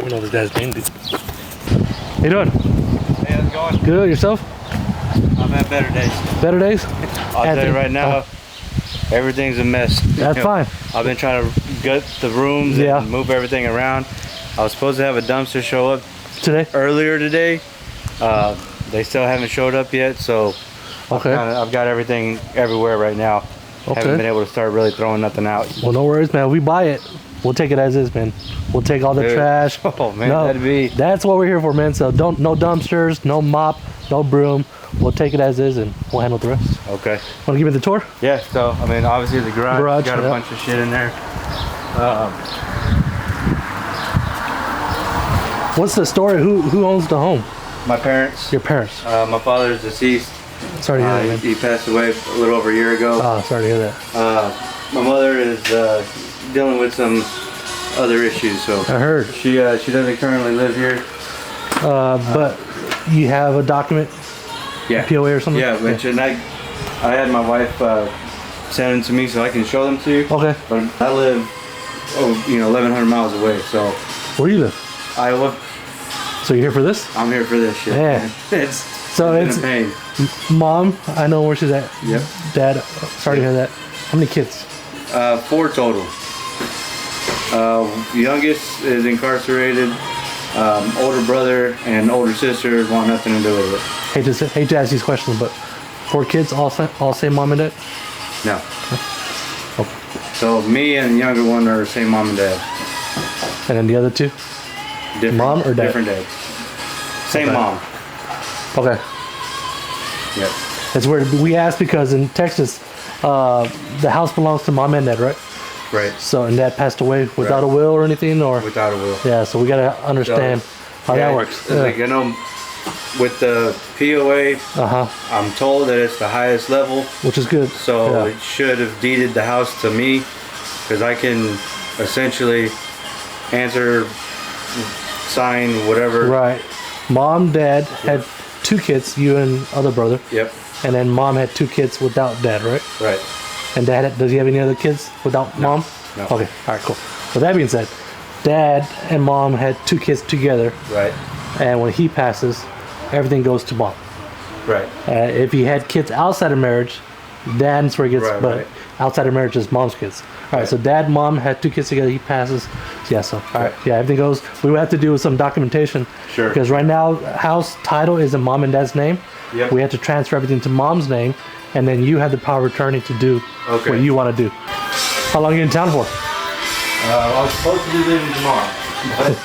don't know this guy's name, dude. How you doing? Hey, how's it going? Good, yourself? I've had better days. Better days? I'll tell you right now, everything's a mess. That's fine. I've been trying to gut the rooms and move everything around. I was supposed to have a dumpster show up earlier today. They still haven't showed up yet, so I've got everything everywhere right now. Haven't been able to start really throwing nothing out. Well, no worries, man. We buy it. We'll take it as is, man. We'll take all the trash. Oh man, that's what we're here for, man. So no dumpsters, no mop, no broom. We'll take it as is and we'll handle the rest. Okay. Want to give me the tour? Yeah. So I mean, obviously the garage got a bunch of shit in there. What's the story? Who owns the home? My parents. Your parents. My father's deceased. Sorry to hear that, man. He passed away a little over a year ago. Oh, sorry to hear that. My mother is dealing with some other issues, so I heard. She doesn't currently live here. But you have a document? Yeah. POA or something? Yeah, which and I had my wife send them to me so I can show them to you. Okay. But I live 1,100 miles away, so. Where do you live? Iowa. So you're here for this? I'm here for this shit. Yeah. It's a pain. Mom, I know where she's at. Yep. Dad, sorry to hear that. How many kids? 4 total. Youngest is incarcerated. Older brother and older sister want nothing to do with it. Hate to ask these questions, but 4 kids, all same mom and dad? No. Okay. So me and the younger one are the same mom and dad. And then the other 2? Different mom or dad? Different dads. Same mom. Okay. Yep. It's weird. We asked because in Texas, the house belongs to mom and dad, right? Right. So, and dad passed away without a will or anything, or? Without a will. Yeah, so we gotta understand how that works. Like, with the POA, I'm told that it's the highest level. Which is good. So it should have deeded the house to me, because I can essentially answer, sign, whatever. Right. Mom, dad had 2 kids, you and other brother. Yep. And then mom had 2 kids without dad, right? Right. And dad, does he have any other kids without mom? No. Okay, all right, cool. With that being said, dad and mom had 2 kids together. Right. And when he passes, everything goes to mom. Right. If he had kids outside of marriage, dad's where he gets, outside of marriage is mom's kids. All right, so dad, mom had 2 kids together, he passes. Yeah, so, all right, yeah, everything goes. We would have to do some documentation. Sure. Because right now, house title is in mom and dad's name. Yep. We have to transfer everything to mom's name, and then you have the power of attorney to do what you want to do. How long are you in town for? I was supposed to be leaving tomorrow, but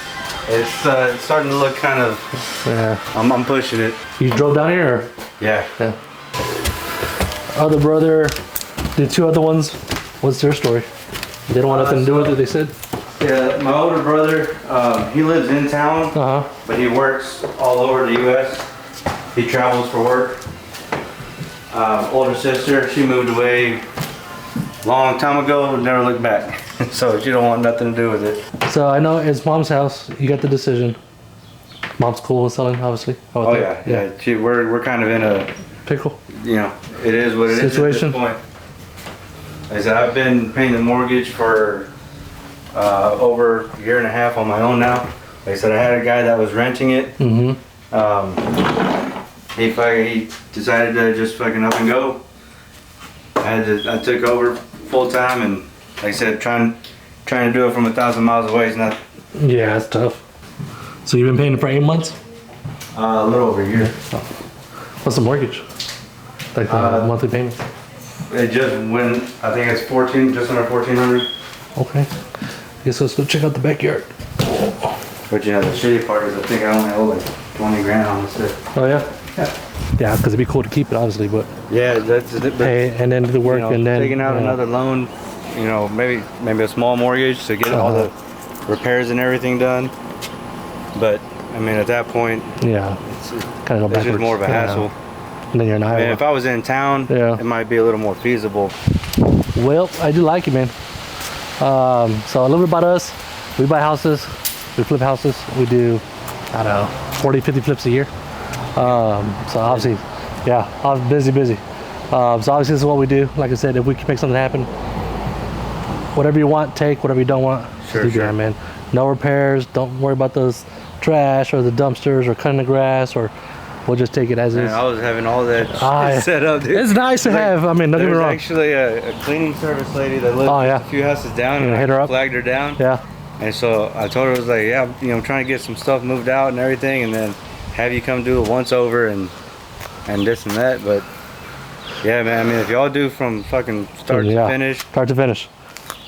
it's starting to look kind of. Yeah. I'm pushing it. You drove down here? Or? Yeah. Other brother, the 2 other ones, what's their story? They don't want nothing to do with it, they said? Yeah, my older brother, he lives in town, but he works all over the U.S. He travels for work. Older sister, she moved away a long time ago, never looked back. So she don't want nothing to do with it. So I know it's mom's house. You got the decision. Mom's cool with selling, obviously. Oh yeah. We're kind of in a pickle. It is what it situation. Is at this point. Like I said, I've been paying the mortgage for over a year and a half on my own now. Like I said, I had a guy that was renting it. He decided to just fucking up and go. I took over full time, and like I said, trying to do it from 1,000 miles away is not. Yeah, it's tough. So you've been paying it for 8 months? A little over a year. What's the mortgage? Like the monthly payment? It just went. I think it's just under 1,400. Okay. I guess let's go check out the backyard. But the shitty part is I think I only owe like 20 grand on this. Oh yeah. Yeah, because it'd be cool to keep it, obviously, but yeah, that's pay and then do the work, and then taking out another loan, maybe a small mortgage to get all the repairs and everything done. But I mean, at that point, it's kind of just more of a hassle. And then you're in Iowa. I mean, if I was in town, it might be a little more feasible. Well, I do like it, man. So a little bit about us: we buy houses, we flip houses, we do, I don't know, 40, 50 flips a year. So obviously, I'm busy. So obviously this is what we do. Like I said, if we can make something happen, whatever you want, take. Whatever you don't want, sure. man. No repairs. Don't worry about those trash or the dumpsters or cutting the grass, or we'll just take it as is. I was having all that shit set up, dude. It's nice to have. I mean, don't get me wrong. There's actually a cleaning service lady that lived a few houses down, and hit her up? Flagged her down. Yeah. And so I told her, I was like, yeah, you know, I'm trying to get some stuff moved out and everything, and then have you come do a once over and this and that. But yeah, man, I mean, if y'all do from fucking start to finish,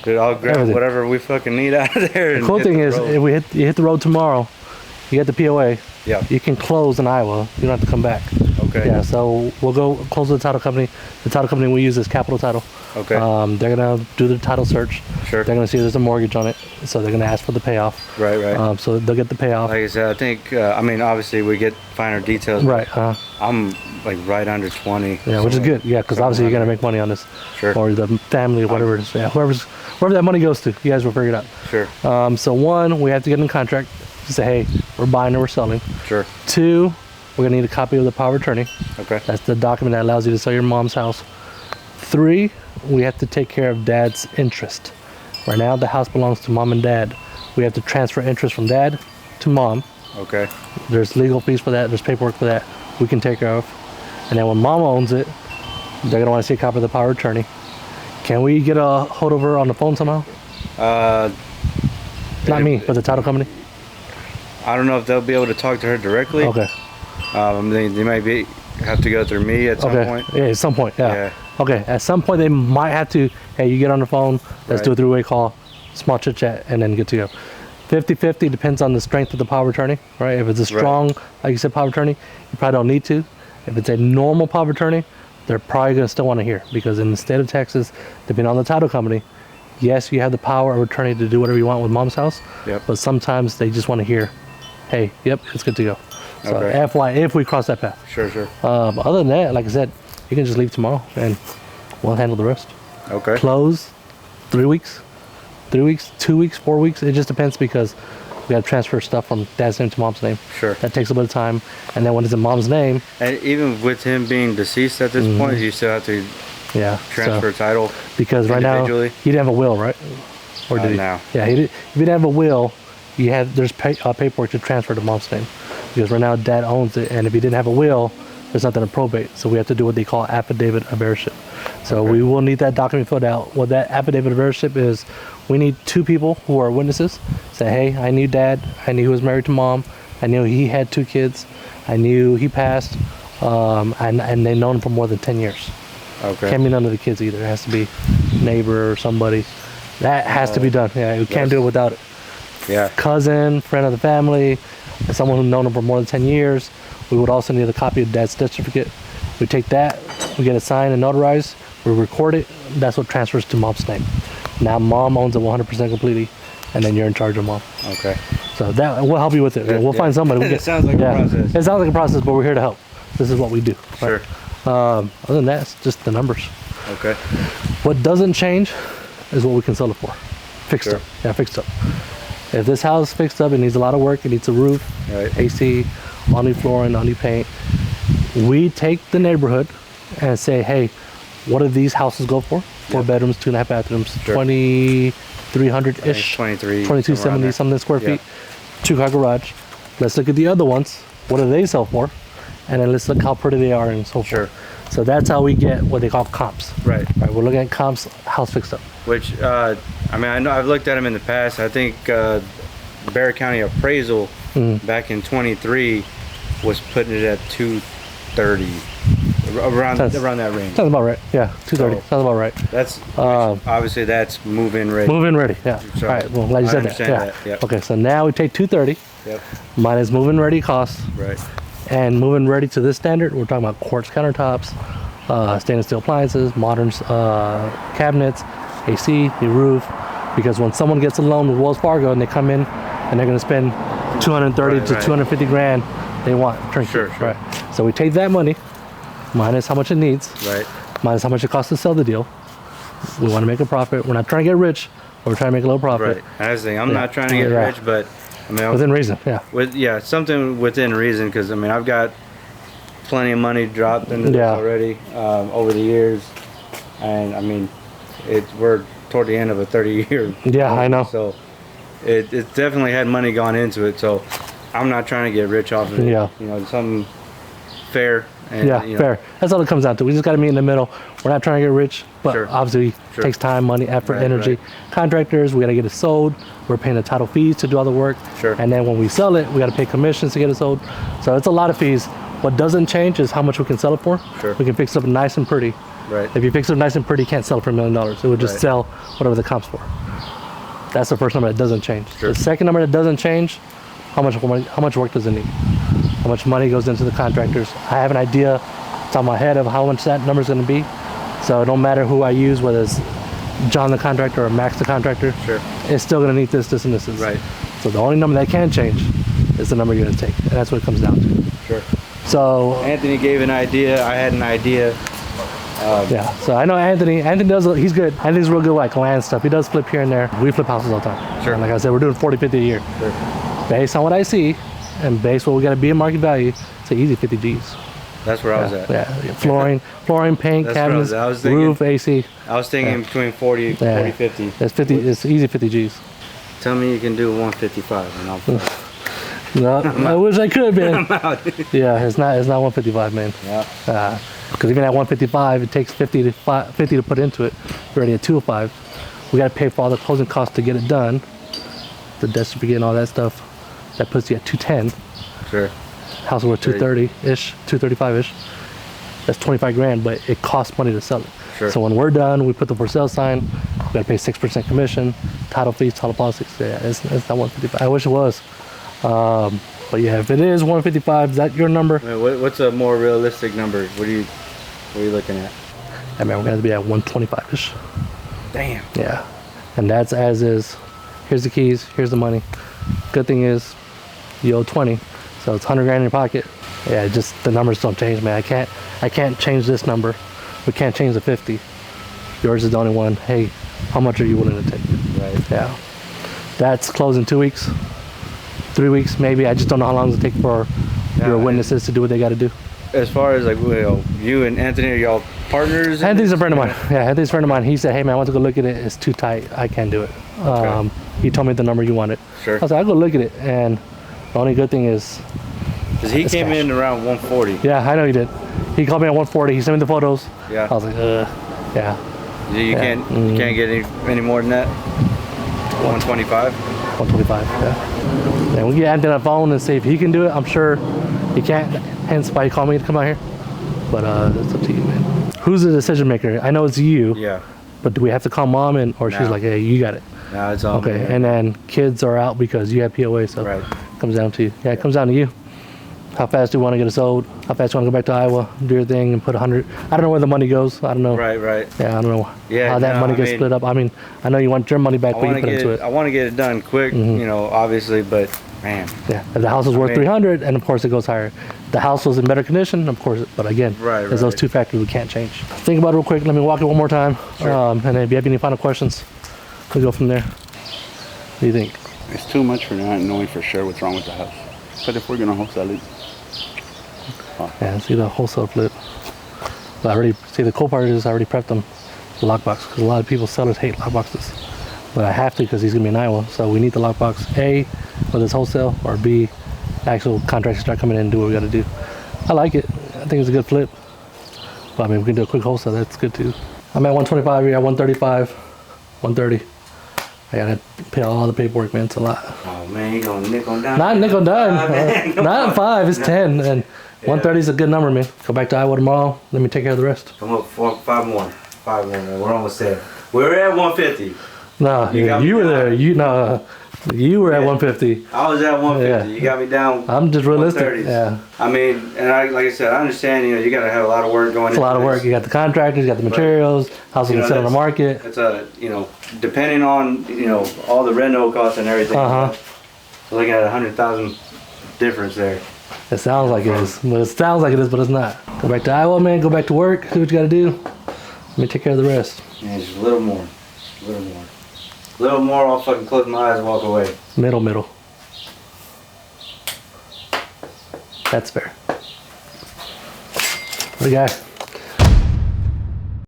dude, I'll grab everything, whatever we fucking need out of there. The cool thing is, if you hit the road tomorrow, you get the POA. Yeah. You can close in Iowa. You don't have to come back. Okay. Yeah. So we'll go close the title company. The title company we use is Capital Title. Okay. They're gonna do the title search. Sure. They're gonna see if there's a mortgage on it, so they're gonna ask for the payoff. Right. So they'll get the payoff. Like I said, I think I mean, obviously we get finer details. Right. I'm like right under 20. Yeah, which is good. Yeah, because obviously you're gonna make money on this. Sure. Or the family, or whatever it is. Yeah, wherever that money goes to, you guys will figure it out. Sure. So one, we have to get in contract to say, hey, we're buying or we're selling. Sure. Two, we're gonna need a copy of the power of attorney. Okay. That's the document that allows you to sell your mom's house. Three, we have to take care of dad's interest. Right now, the house belongs to mom and dad. We have to transfer interest from dad to mom. Okay. There's legal fees for that. There's paperwork for that. We can take care of. And then when mom owns it, they're gonna want to see a copy of the power of attorney. Can we get a hold of her on the phone somehow? Not me, but the title company. I don't know if they'll be able to talk to her directly. Okay. They might have to go through me at some point. Yeah, at some point. Yeah. Okay. At some point, they might have to. Hey, you get on the phone. Let's do a three-way call, small chit chat, and then get to go. 50-50 depends on the strength of the power of attorney, right? If it's a strong, like you said, power of attorney, you probably don't need to. If it's a normal power of attorney, they're probably going to still want to hear, because in the state of Texas, depending on the title company, yes, you have the power of attorney to do whatever you want with mom's house. Yep. But sometimes they just want to hear, hey, yep, it's good to go. So FY, if we cross that path. Sure. Other than that, like I said, you can just leave tomorrow and we'll handle the rest. Okay. Close 3 weeks, 2 weeks, 4 weeks. It just depends, because we got to transfer stuff from dad's name to mom's name. Sure. That takes a bit of time. And then when it's in mom's name. And even with him being deceased at this point, you still have to transfer title. Because right now, he didn't have a will, right? Or did he? No. Yeah, if he didn't have a will, there's paperwork to transfer to mom's name. Because right now dad owns it, and if he didn't have a will, there's nothing to probate. So we have to do what they call affidavit of heirship. So we will need that document filled out. What that affidavit of heirship is, we need 2 people who are witnesses. Say, hey, I knew dad. I knew he was married to mom. I knew he had 2 kids. I knew he passed. And they've known him for more than 10 years. Okay. Can't be none of the kids either. It has to be neighbor or somebody. That has to be done. Yeah, we can't do it without it. Yeah. Cousin, friend of the family, someone who's known him for more than 10 years. We would also need a copy of dad's death certificate. We take that, we get it signed and notarized, we record it, that's what transfers to mom's name. Now mom owns it 100% completely, and then you're in charge of mom. Okay. So that will help you with it. We'll find somebody. It sounds like a process. It sounds like a process, but we're here to help. This is what we do. Sure. Right? Other than that, it's just the numbers. Okay. What doesn't change is what we can sell it for. Fixed up. Yeah, fixed up. If this house is fixed up, it needs a lot of work. It needs a roof, AC, all new flooring, all new paint. We take the neighborhood and say, hey, what do these houses go for? 4 bedrooms, 2.5 bathrooms, 2,300-ish, 2270 something square feet, 2-car garage. Let's look at the other ones. What do they sell for? And then let's look how pretty they are and so forth. So that's how we get what they call comps. Right. We're looking at comps, house fixed up. Which, I mean, I know I've looked at them in the past. I think Bear County Appraisal back in 23 was putting it at 230, around that range. Sounds about right. Yeah, 230. Sounds about right. That's obviously that's move-in ready. Move-in ready. Yeah. So all right. Well, glad you said that. Yeah. Yep. Okay. So now we take 230 minus move-in ready costs. Right. And move-in ready to this standard, we're talking about quartz countertops, stainless steel appliances, modern cabinets, AC, the roof. Because when someone gets a loan with Wells Fargo and they come in and they're going to spend 230 to 250 grand, they want turnkey. Sure. Right. So we take that money minus how much it needs, minus how much it costs to sell the deal. We want to make a profit. We're not trying to get rich, but we're trying to make a little profit. Right. I was saying, I'm not trying to get rich, but I mean, within reason. Something within reason, because I mean, I've got plenty of money dropped into this already over the years, and I mean, we're toward the end of a 30-year. Yeah, I know. So it definitely had money gone into it. So I'm not trying to get rich off of it. Yeah. You know, something fair. And, Yeah, you know, fair. That's all it comes down to. We just got to meet in the middle. We're not trying to get rich, but Sure. obviously Sure. takes time, money, effort, Right, energy. right. Contractors, we got to get it sold. We're paying the title fees to do all the work. Sure. And then when we sell it, we got to pay commissions to get it sold. So it's a lot of fees. What doesn't change is how much we can sell it for. Sure. We can fix it up nice and pretty. Right. If you fix it up nice and pretty, you can't sell it for $1 million. It would just Right. sell whatever the comp's for. That's the first number that doesn't change. Sure. The second number that doesn't change, how much work does it need? How much money goes into the contractors? I have an idea top of my head of how much that number is going to be. So it don't matter who I use, whether it's John the contractor or Max the contractor. Sure. It's still going to need this, and this. Right. So the only number that can change is the number you're going to take, and that's what it comes down to. Sure. So Anthony gave an idea. I had an idea. yeah. So I know Anthony. Anthony does. He's good. Anthony's real good like land stuff. He does flip here and there. We flip houses all the time. Sure. And like I said, we're doing 40, 50 a year. Sure. Based on what I see, and based on what we got to be in market value, it's an easy 50 G's. That's where I was at. Yeah, flooring, paint, That's cabinets, what I was thinking. roof, AC. I was thinking between 40, 50. It's 50. It's easy 50 G's. Tell me you can do 155 and I'll No, I wish I could, man. I'm out. Yeah, it's not 155, man. Yeah. Because even at 155, it takes 50 to put into it. We're already at 205. We got to pay for all the closing costs to get it done. The death certificate and all that stuff. That puts you at 210. Sure. House worth 230-ish, 235-ish. That's 25 grand, but it costs money to sell it. Sure. So when we're done, we put the for sale sign. We got to pay 6% commission, title fees, title policies. Yeah, it's not 155. I wish it was. But yeah, if it is 155, is that your number? Wait, what's a more realistic number? What are you looking at? I mean, we're gonna be at 125-ish. Damn. Yeah, and that's as is. Here's the keys. Here's the money. Good thing is, you owe 20, so it's 100 grand in your pocket. Yeah, just the numbers don't change, man. I can't change this number. We can't change the 50. Yours is the only one. Hey, how much are you willing to take? Right. Yeah, that's closing 2 weeks, 3 weeks maybe. I just don't know how long it take for your witnesses to do what they got to do. As far as like, you and Anthony, are y'all partners? Anthony's a friend of mine. Yeah, Anthony's a friend of mine. He said, hey man, I want to go look at it. It's too tight. I can't do it. Okay. He told me the number you wanted. Sure. I was like, I'll go look at it. And the only good thing is, Because he came in around 140. yeah, I know he did. He called me at 140. He sent me the photos. Yeah. I was like, yeah. You can't get any more than that? 125? 125, yeah. And we get Anthony on the phone and see if he can do it. I'm sure he can't, hence why he called me to come out here. But it's up to you, man. Who's the decision maker? I know it's you. Yeah. But do we have to call mom in, or she's No. like, hey, you got it? No, it's all Okay, me. and then kids are out because you have POA, so Right. it comes down to you. Yeah, it comes down to you. How fast do you want to get it sold? How fast do you want to go back to Iowa, do your thing, and put 100? I don't know where the money goes. I don't know. Right. Yeah, I don't know Yeah, how that no, money I gets mean- split up. I mean, I know you want your money back, I but you want to put get into it. it. I want to get it done quick. You know, obviously, but man. Yeah, if the house was worth mean- 300, and of course it goes higher. The house was in better condition, of course. But again, Right, there's those right. two factors we can't change. Think about it real quick. Let me walk it one more time, Sure. and then if you have any final questions, we'll go from there. What do you think? It's too much for not knowing for sure what's wrong with the house. But if we're gonna wholesale it, Yeah, see the wholesale flip. But I already see the cool part is I already prepped them the lockbox because a lot of people sellers hate lockboxes. But I have to because he's gonna be in Iowa, so we need the lockbox. A, whether it's wholesale, or B, actual contractors start coming in and do what we got to do. I like it. I think it's a good flip. But I mean, we can do a quick wholesale. That's good too. I'm at 125. You're at 135, 130. I gotta pay all the paperwork, man. It's a lot. Oh man, you gonna nickel and dime? Not nickel dime. man, come Not on. 5. It's 10. And 130 is a good number, man. Go back to Iowa tomorrow. Let me take care of the rest. Come up, 5 more. 5 more. Man. We're almost there. We're at 150. No, You got me you were down. there. You were at 150. I was at 150. Yeah. You got me down. I'm just realistic. 130s. Yeah, I mean, and like I said, I understand. You know, you gotta have a lot of work going. it's a lot of work. You got the contractors, you got the materials, house You can know, sit on the that's- market. It's depending on all the rental costs and everything. Uh-huh. We're looking at 100,000 difference there. It sounds like it is, but it's not. Go back to Iowa, man. Go back to work. Do what you got to do. Let me take care of the rest. And just a little more, a little more, a little more. I'll fucking close my eyes and walk away. Middle. That's fair. What do you got?